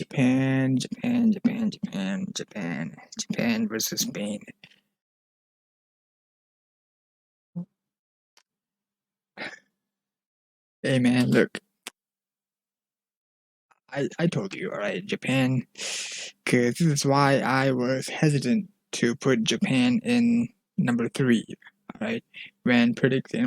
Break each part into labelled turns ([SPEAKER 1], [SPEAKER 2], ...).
[SPEAKER 1] Japan versus Spain. Hey man, look, I told you, alright, Japan, because this is why I was hesitant to put Japan in number three, alright. When predicting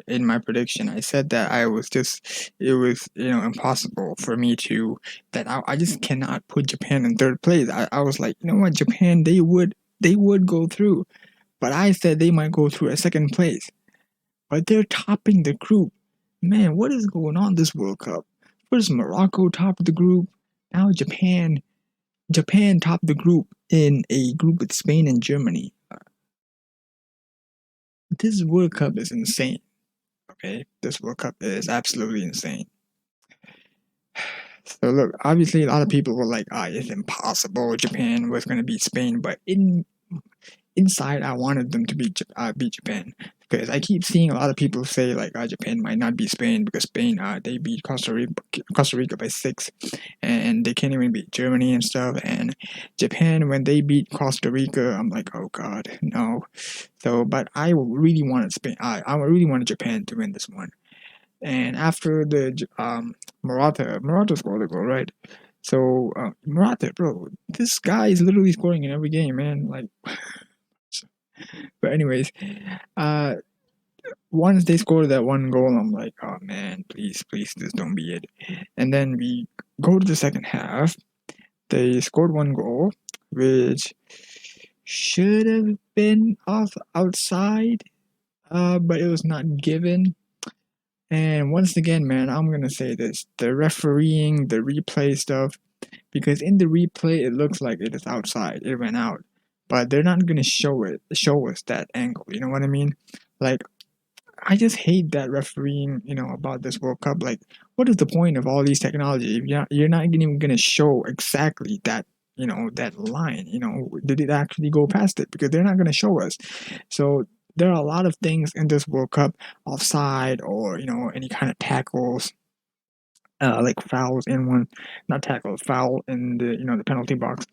[SPEAKER 1] in my prediction, I said that it was impossible for me to I just cannot put Japan in third place. I was like, you know what, Japan, they would go through, but I said they might go through a second place, but they're topping the group. Man, what is going on this World Cup? First Morocco topped the group, now Japan topped the group in a group with Spain and Germany. This World Cup is insane. Okay, this World Cup is absolutely insane. So look, obviously a lot of people were like, it's impossible. Japan was going to beat Spain, but inside I wanted them to beat Japan, because I keep seeing a lot of people say like Japan might not beat Spain because Spain they beat Costa Rica by 6, and they can't even beat Germany and stuff. And Japan, when they beat Costa Rica, I'm like, oh god, no. So, but I really wanted Spain. I really wanted Japan to win this one. And after the Morata scored the goal, right? So Morata, bro, this guy is literally scoring in every game, man. Like. But anyways, once they scored that one goal, I'm like, oh man, please, this don't be it. And then we go to the second half. They scored one goal, which should have been outside, but it was not given. And once again, man, I'm gonna say this: the refereeing, the replay stuff, because in the replay it looks like it is outside, it went out, but they're not gonna show us that angle. You know what I mean? Like, I just hate that refereeing, about this World Cup. Like, what is the point of all these technology if you're not even gonna show exactly that, that line? Did it actually go past it? Because they're not gonna show us. So there are a lot of things in this World Cup, offside or any kind of tackles, like fouls in one, not tackles, foul in the penalty box.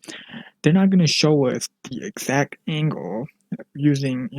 [SPEAKER 1] They're not gonna show us the exact angle using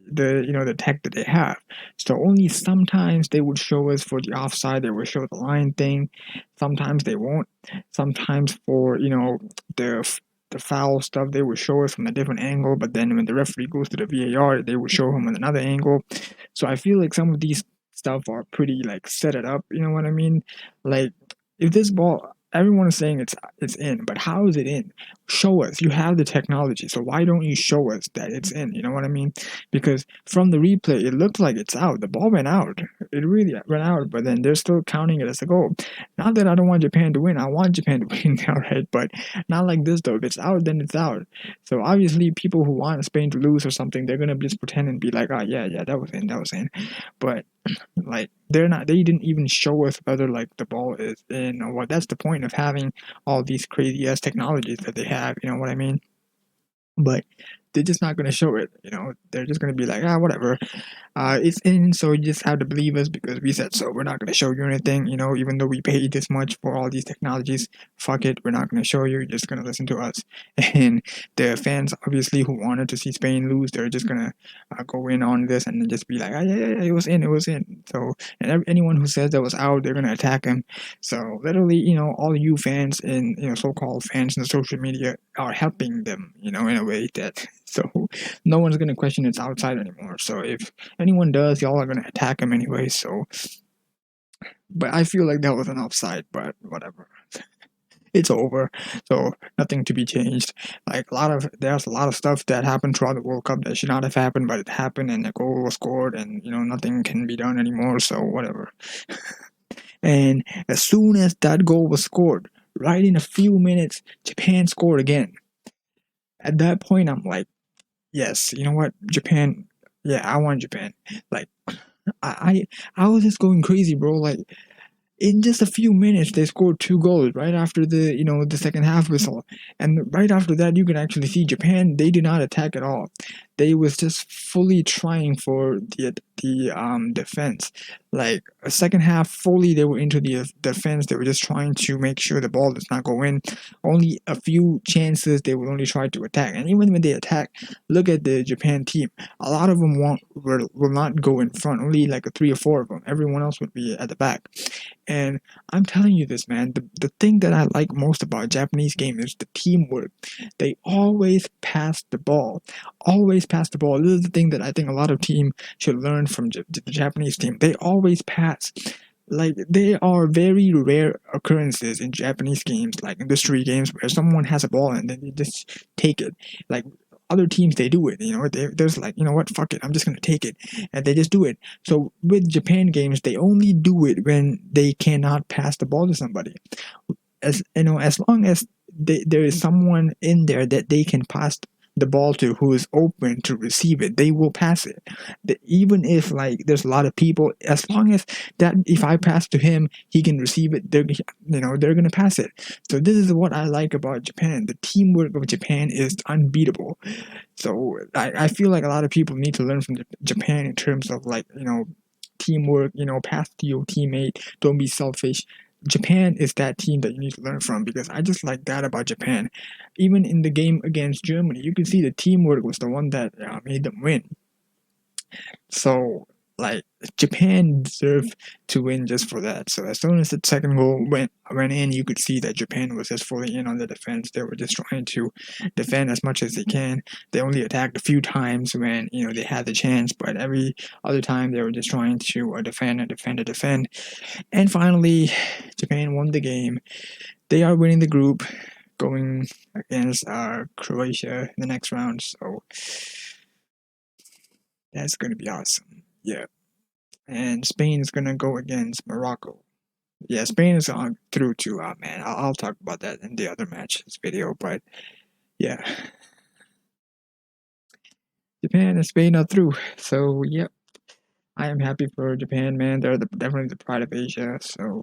[SPEAKER 1] the tech that they have. So only sometimes they would show us for the offside. They will show the line thing. Sometimes they won't. Sometimes for the foul stuff, they will show us from a different angle. But then when the referee goes to the VAR, they will show him on another angle. So I feel like some of these stuff are pretty like set it up. You know what I mean? Like, if this ball, everyone is saying it's in, but how is it in? Show us. You have the technology, so why don't you show us that it's in? You know what I mean? Because from the replay, it looked like it's out. The ball went out. It really went out, but then they're still counting it as a goal. Not that I don't want Japan to win. I want Japan to win, all right? But not like this, though. If it's out, then it's out. So obviously, people who want Spain to lose or something, they're gonna just pretend and be like, oh, yeah, that was in. But like, they didn't even show us whether like the ball is in or what. That's the point of having all these crazy ass technologies that they have, you know what I mean? But they're just not going to show it. They're just going to be like, whatever, it's in, so you just have to believe us because we said so. We're not going to show you anything, even though we paid this much for all these technologies. Fuck it, we're not going to show you. You're just going to listen to us. And the fans, obviously, who wanted to see Spain lose, they're just going to go in on this and just be like, yeah, it was in. So, and anyone who says that was out, they're going to attack him. So literally, all you fans and so-called fans in the social media are helping them, in a way that so no one's gonna question it's outside anymore. So if anyone does, y'all are gonna attack him anyway. So, but I feel like that was an offside, but whatever. It's over, so nothing to be changed. Like there's a lot of stuff that happened throughout the World Cup that should not have happened, but it happened, and the goal was scored, and nothing can be done anymore. So whatever. And as soon as that goal was scored, right in a few minutes, Japan scored again. At that point, I'm like, yes, you know what, Japan. Yeah, I want Japan. Like, I was just going crazy, bro. Like, in just a few minutes, they scored 2 goals right after the second half whistle, and right after that, you can actually see Japan. They did not attack at all. they was just fully trying for the defense. Like a second half, fully they were into the defense. They were just trying to make sure the ball does not go in. Only a few chances they would only try to attack, and even when they attack, look at the Japan team. A lot of them will not go in front. Only like 3 or 4 of them. Everyone else would be at the back. And I'm telling you this, man. The thing that I like most about Japanese game is the teamwork. They always pass the ball. Always pass the ball. This is the thing that I think a lot of team should learn from the Japanese team. They always pass. Like there are very rare occurrences in Japanese games, like industry games, where someone has a ball and then they just take it. Like other teams, they do it. There's like, you know what, fuck it, I'm just gonna take it, and they just do it. So with Japan games, they only do it when they cannot pass the ball to somebody. As you know, as long as there is someone in there that they can pass the ball to who is open to receive it, they will pass it. Even if like there's a lot of people, as long as that if I pass to him, he can receive it. They're gonna pass it. So this is what I like about Japan. The teamwork of Japan is unbeatable. So I feel like a lot of people need to learn from Japan in terms of like teamwork. Pass to your teammate. Don't be selfish. Japan is that team that you need to learn from, because I just like that about Japan. Even in the game against Germany, you can see the teamwork was the one that made them win. So, like, Japan deserved to win just for that. So as soon as the second goal went in, you could see that Japan was just fully in on the defense. They were just trying to defend as much as they can. They only attacked a few times when they had the chance, but every other time they were just trying to defend and defend and defend. And finally, Japan won the game. They are winning the group, going against Croatia in the next round. So that's going to be awesome. Yeah. And Spain is going to go against Morocco. Yeah, Spain is on through too. Man, I'll talk about that in the other matches video. But yeah, Japan and Spain are through. So yep, I am happy for Japan, man. They're definitely the pride of Asia. So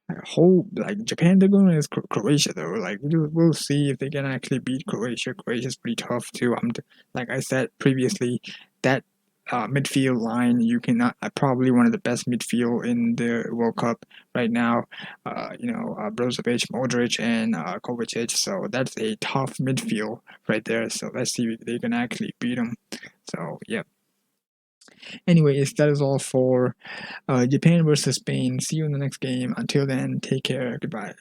[SPEAKER 1] I hope like Japan, they're going against Croatia though. Like we'll see if they can actually beat Croatia. Croatia's pretty tough too. Like I said previously, that midfield line, you cannot probably one of the best midfield in the World Cup right now. Brozovic, Modric, and Kovacic. So that's a tough midfield right there. So let's see if they can actually beat them. So yeah. Anyways, that is all for Japan versus Spain. See you in the next game. Until then, take care. Goodbye.